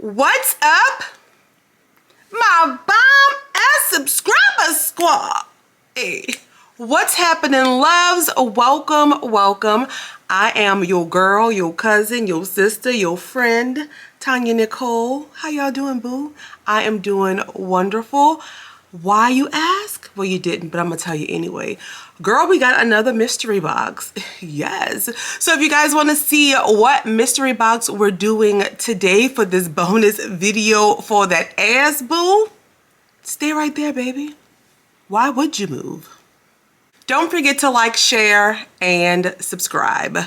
What's up, my bomb ass subscriber squad? Hey, what's happening, loves? Welcome. I am your girl, your cousin, your sister, your friend, Tonyanicole. How y'all doing, boo? I am doing wonderful. Why, you ask? Well, you didn't, but I'm gonna tell you anyway. Girl, we got another mystery box. Yes. So if you guys want to see what mystery box we're doing today for this bonus video for that ass, boo, stay right there, baby. Why would you move? Don't forget to like, share, and subscribe.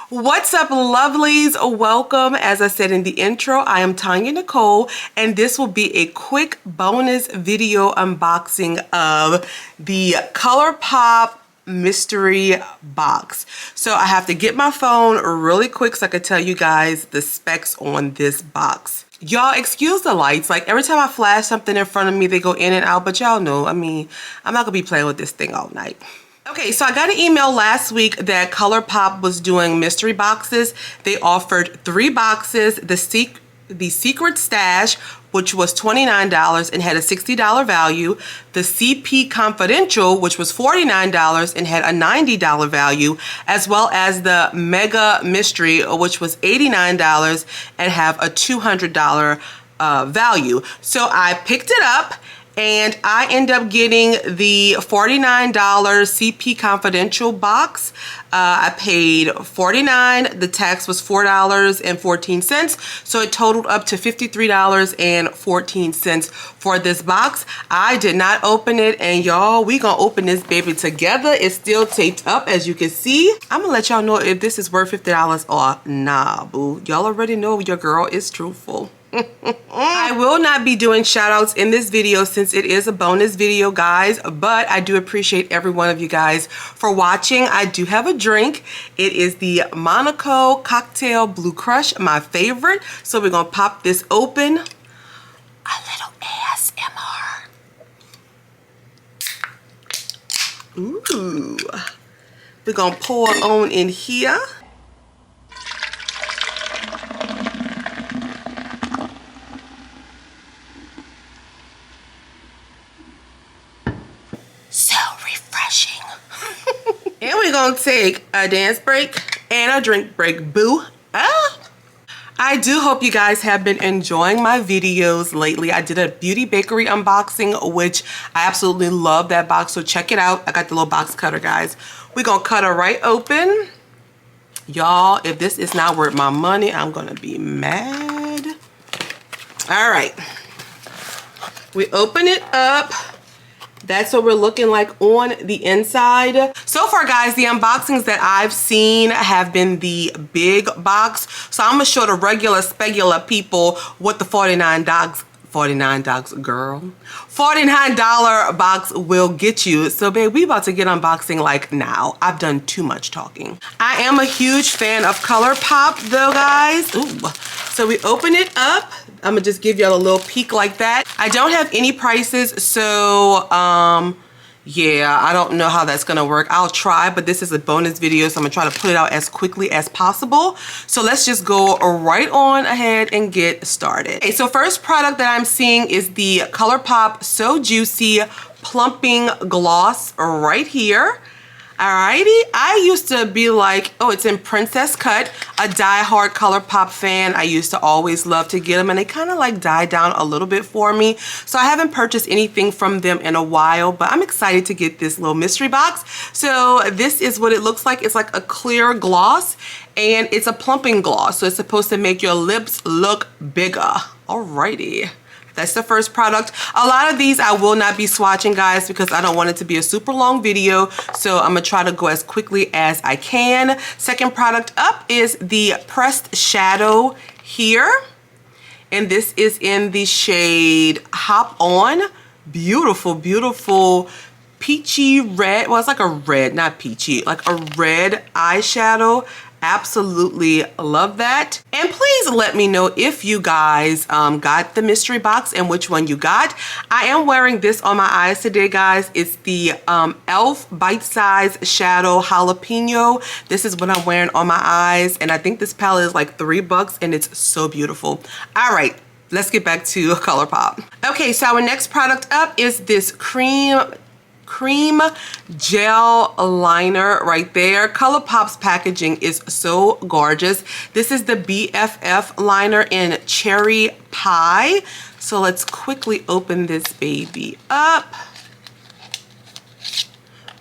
What's up, lovelies? Welcome. As I said in the intro, I am Tonyanicole, and this will be a quick bonus video unboxing of the Colourpop mystery box. So I have to get my phone really quick so I can tell you guys the specs on this box. Y'all excuse the lights. Like every time I flash something in front of me, they go in and out, but y'all know, I mean, I'm not gonna be playing with this thing all night. Okay, so I got an email last week that Colourpop was doing mystery boxes. They offered 3 boxes, the Secret Stash, which was $29 and had a $60 value, the CP Confidential, which was $49 and had a $90 value, as well as the Mega Mystery, which was $89 and have a $200 value. So I picked it up, and I end up getting the $49 CP Confidential box. I paid $49. The tax was $4.14. So it totaled up to $53.14 for this box. I did not open it, and y'all, we gonna open this baby together. It's still taped up, as you can see. I'm gonna let y'all know if this is worth $50 or nah, boo. Y'all already know your girl is truthful. I will not be doing shout outs in this video since it is a bonus video, guys, but I do appreciate every one of you guys for watching. I do have a drink. It is the Monaco Cocktail Blue Crush, my favorite. So we're gonna pop this open. A little ASMR. Ooh. We're gonna pour on in here. So refreshing. And we're gonna take a dance break and a drink break, boo. I do hope you guys have been enjoying my videos lately. I did a Beauty Bakery unboxing, which I absolutely love that box, so check it out. I got the little box cutter, guys. We're gonna cut her right open. Y'all, if this is not worth my money, I'm gonna be mad. All right, we open it up. That's what we're looking like on the inside. So far, guys, the unboxings that I've seen have been the big box. So I'm gonna show the regular specular people what the $49 box will get you. So babe, we about to get unboxing like now. I've done too much talking. I am a huge fan of Colourpop though, guys. Ooh. So we open it up. I'm gonna just give y'all a little peek like that. I don't have any prices, so yeah, I don't know how that's gonna work. I'll try, but this is a bonus video, so I'm gonna try to put it out as quickly as possible. So let's just go right on ahead and get started. Okay, so first product that I'm seeing is the Colourpop So Juicy Plumping Gloss right here. Alrighty, I used to be like, oh, it's in Princess Cut, a die-hard Colourpop fan. I used to always love to get them, and they kind of like died down a little bit for me. So I haven't purchased anything from them in a while, but I'm excited to get this little mystery box. So this is what it looks like. It's like a clear gloss, and it's a plumping gloss. So it's supposed to make your lips look bigger. Alrighty. That's the first product. A lot of these I will not be swatching, guys, because I don't want it to be a super long video. So I'm gonna try to go as quickly as I can. Second product up is the Pressed Shadow here. And this is in the shade Hop On. Beautiful, beautiful peachy red. Well, it's like a red, not peachy, like a red eyeshadow. Absolutely love that. And please let me know if you guys got the mystery box and which one you got. I am wearing this on my eyes today, guys. It's the e.l.f. Bite Size Shadow Jalapeno. This is what I'm wearing on my eyes, and I think this palette is like $3 and it's so beautiful. All right, let's get back to Colourpop. Okay, so our next product up is this cream gel liner right there. Colourpop's packaging is so gorgeous. This is the BFF liner in Cherry Pie. So let's quickly open this baby up.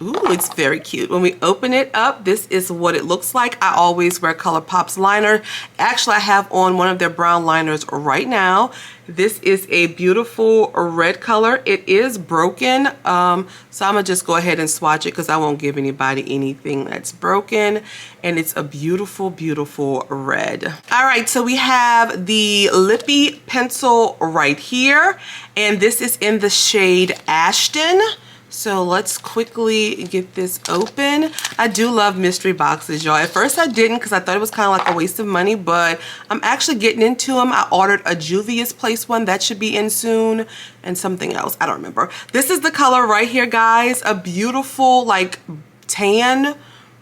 Ooh, it's very cute. When we open it up, this is what it looks like. I always wear Colourpop's liner. Actually, I have on one of their brown liners right now. This is a beautiful red color. It is broken, so I'm gonna just go ahead and swatch it because I won't give anybody anything that's broken. And it's a beautiful, beautiful red. All right, so we have the lippy pencil right here, and this is in the shade Ashton. So let's quickly get this open. I do love mystery boxes, y'all. At first I didn't because I thought it was kind of like a waste of money, but I'm actually getting into them. I ordered a Juvia's Place one that should be in soon, and something else, I don't remember. This is the color right here, guys. A beautiful like tan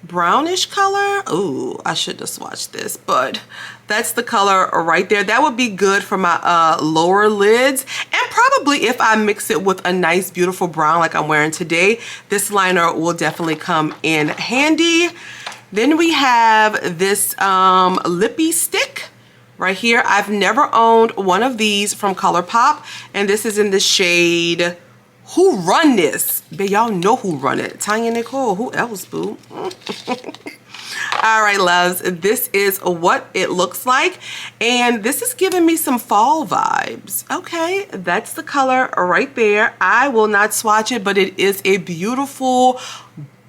brownish color. Ooh, I should have swatched this, but that's the color right there. That would be good for my lower lids, and probably if I mix it with a nice beautiful brown like I'm wearing today, this liner will definitely come in handy. Then we have this lippy stick right here. I've never owned one of these from Colourpop, and this is in the shade Who Run This? But y'all know who run it. Tonyanicole. Who else, boo? All right, loves. This is what it looks like. And this is giving me some fall vibes. Okay, that's the color right there. I will not swatch it, but it is a beautiful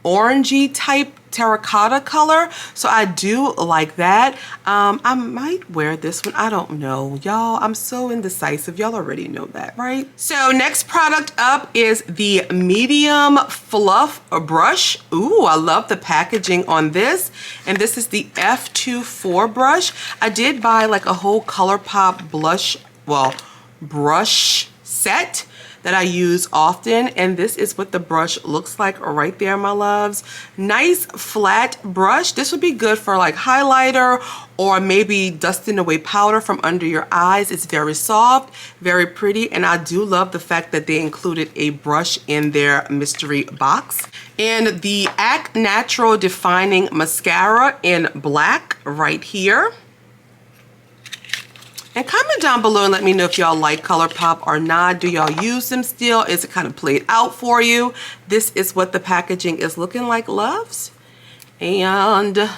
orangey type terracotta color, so I do like that. I might wear this one. I don't know, y'all. I'm so indecisive. Y'all already know that, right? So next product up is the medium fluff brush. Ooh, I love the packaging on this, and this is the F24 brush. I did buy like a whole Colourpop brush set that I use often, and this is what the brush looks like right there, my loves. Nice flat brush. This would be good for like highlighter or maybe dusting away powder from under your eyes. It's very soft, very pretty, and I do love the fact that they included a brush in their mystery box. And the Act Natural Defining Mascara in black right here. And comment down below and let me know if y'all like Colourpop or not. Do y'all use them still? Is it kind of played out for you? This is what the packaging is looking like, loves. And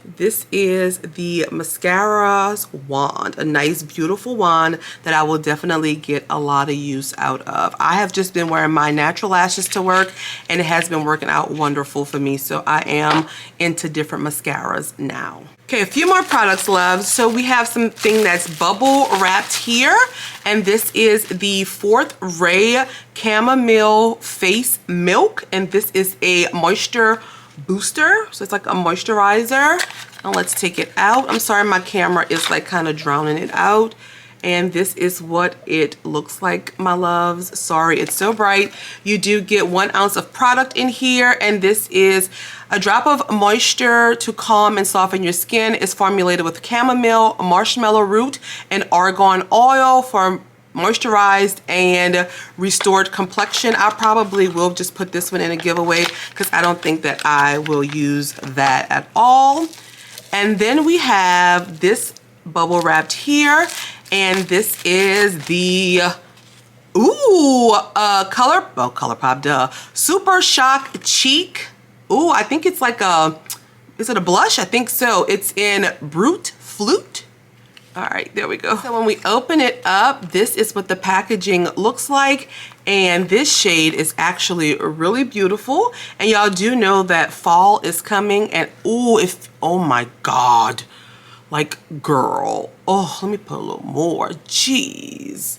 this is the mascara's wand, a nice beautiful wand that I will definitely get a lot of use out of. I have just been wearing my natural lashes to work, and it has been working out wonderful for me, so I am into different mascaras now. Okay, a few more products, loves. So we have something that's bubble wrapped here, and this is the Fourth Ray Chamomile Face Milk, and this is a moisture booster, so it's like a moisturizer. Now let's take it out. I'm sorry, my camera is like kind of drowning it out. And this is what it looks like, my loves. Sorry, it's so bright. You do get 1 ounce of product in here, and this is a drop of moisture to calm and soften your skin. It's formulated with chamomile, marshmallow root, and argan oil for moisturized and restored complexion. I probably will just put this one in a giveaway because I don't think that I will use that at all. And then we have this bubble wrapped here, and this is the Colourpop, duh, Super Shock Cheek. Ooh, I think it's like a, is it a blush? I think so. It's in Brute Flute. All right, there we go. So when we open it up, this is what the packaging looks like. And this shade is actually really beautiful. And y'all do know that fall is coming. And ooh, oh my God. Like, girl. Oh, let me put a little more. Jeez.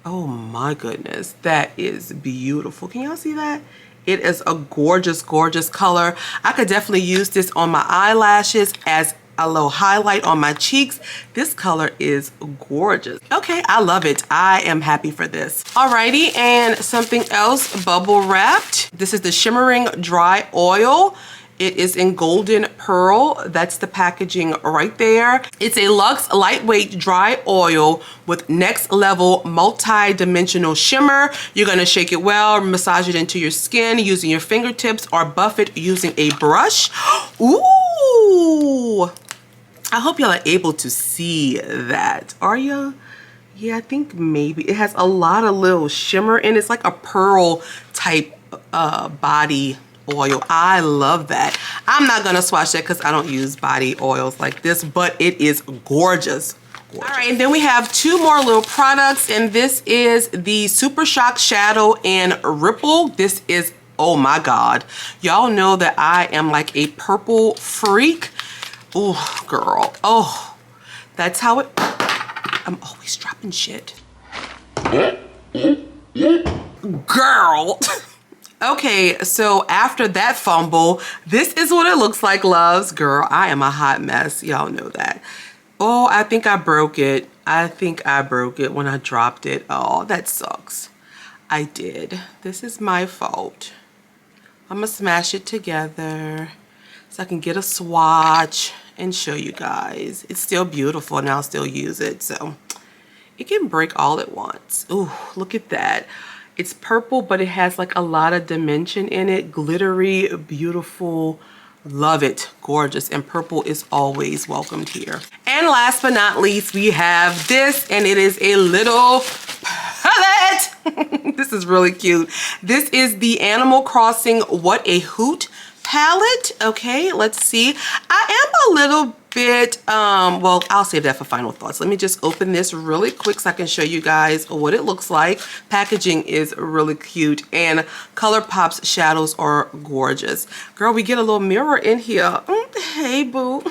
Oh my goodness. That is beautiful. Can y'all see that? It is a gorgeous, gorgeous color. I could definitely use this on my eyelashes as a little highlight on my cheeks. This color is gorgeous. Okay, I love it. I am happy for this. Alrighty, and something else bubble wrapped. This is the Shimmering Dry Oil It is in Golden Pearl. That's the packaging right there. It's a luxe lightweight dry oil with next level multi-dimensional shimmer. You're gonna shake it well, massage it into your skin using your fingertips or buff it using a brush. Ooh! I hope y'all are able to see that. Are you? Yeah, I think maybe. It has a lot of little shimmer and it's like a pearl type body oil. I love that. I'm not gonna swatch that because I don't use body oils like this, but it is gorgeous. All right, and then we have two more little products, and this is the Super Shock Shadow and Ripple. This is, oh my God. Y'all know that I am like a purple freak. Oh, girl. Oh, that's how it, I'm always dropping shit. Girl. Okay, so after that fumble, this is what it looks like, loves. Girl, I am a hot mess. Y'all know that. Oh, I think I broke it. I think I broke it when I dropped it. Oh, that sucks. I did. This is my fault. I'm gonna smash it together so I can get a swatch and show you guys. It's still beautiful and I'll still use it, so it can break all at once. Ooh, look at that. It's purple, but it has like a lot of dimension in it. Glittery, beautiful, love it, gorgeous. And purple is always welcomed here. And last but not least, we have this, and it is a little palette. This is really cute. This is the Animal Crossing What a Hoot palette. Okay, let's see. I am a little bit, well, I'll save that for final thoughts. Let me just open this really quick so I can show you guys what it looks like. Packaging is really cute, and Colourpop's shadows are gorgeous. Girl, we get a little mirror in here. Hey, boo.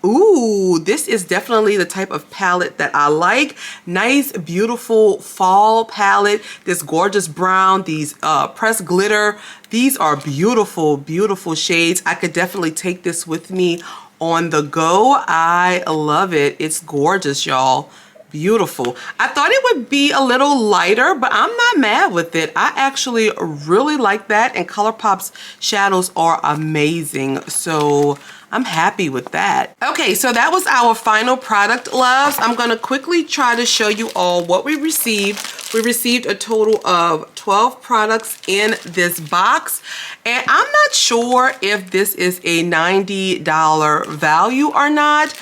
Ooh, this is definitely the type of palette that I like. Nice, beautiful fall palette. This gorgeous brown, these pressed glitter. These are beautiful, beautiful shades. I could definitely take this with me on the go. I love it. It's gorgeous, y'all. Beautiful. I thought it would be a little lighter, but I'm not mad with it. I actually really like that, and Colourpop's shadows are amazing. So I'm happy with that. Okay, so that was our final product, loves. I'm gonna quickly try to show you all what we received. We received a total of 12 products in this box, and I'm not sure if this is a $90 value or not,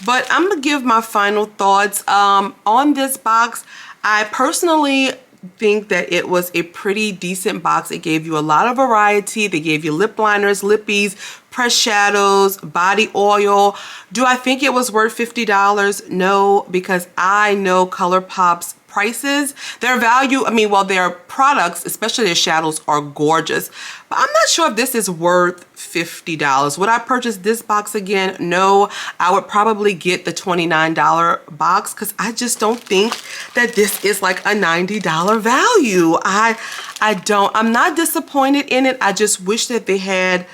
but I'm gonna give my final thoughts on this box. I personally think that it was a pretty decent box. It gave you a lot of variety. They gave you lip liners, lippies, pressed shadows, body oil. Do I think it was worth $50? No, because I know Colourpop's prices. Their value, I mean, well, their products, especially their shadows, are gorgeous. But I'm not sure if this is worth $50. Would I purchase this box again? No, I would probably get the $29 box because I just don't think that this is like a $90 value. I'm not disappointed in it. I just wish that they had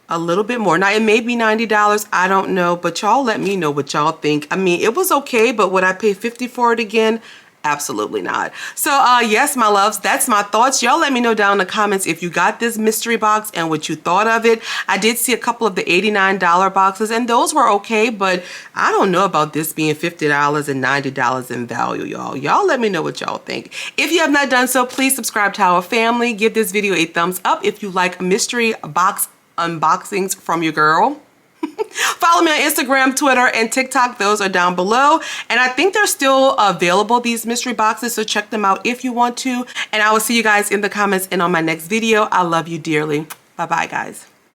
a little bit more. Now, it may be $90, I don't know, but y'all let me know what y'all think. I mean, it was okay, but would I pay $50 for it again? Absolutely not. So yes, my loves, that's my thoughts. Y'all let me know down in the comments if you got this mystery box and what you thought of it. I did see a couple of the $89 boxes, and those were okay, but I don't know about this being $50 and $90 in value, y'all. Y'all let me know what y'all think. If you have not done so, please subscribe to our family. Give this video a thumbs up if you like mystery box unboxings from your girl. Follow me on Instagram, Twitter, and TikTok. Those are down below. And I think they're still available, these mystery boxes, so check them out if you want to. And I will see you guys in the comments and on my next video. I love you dearly. Bye-bye, guys.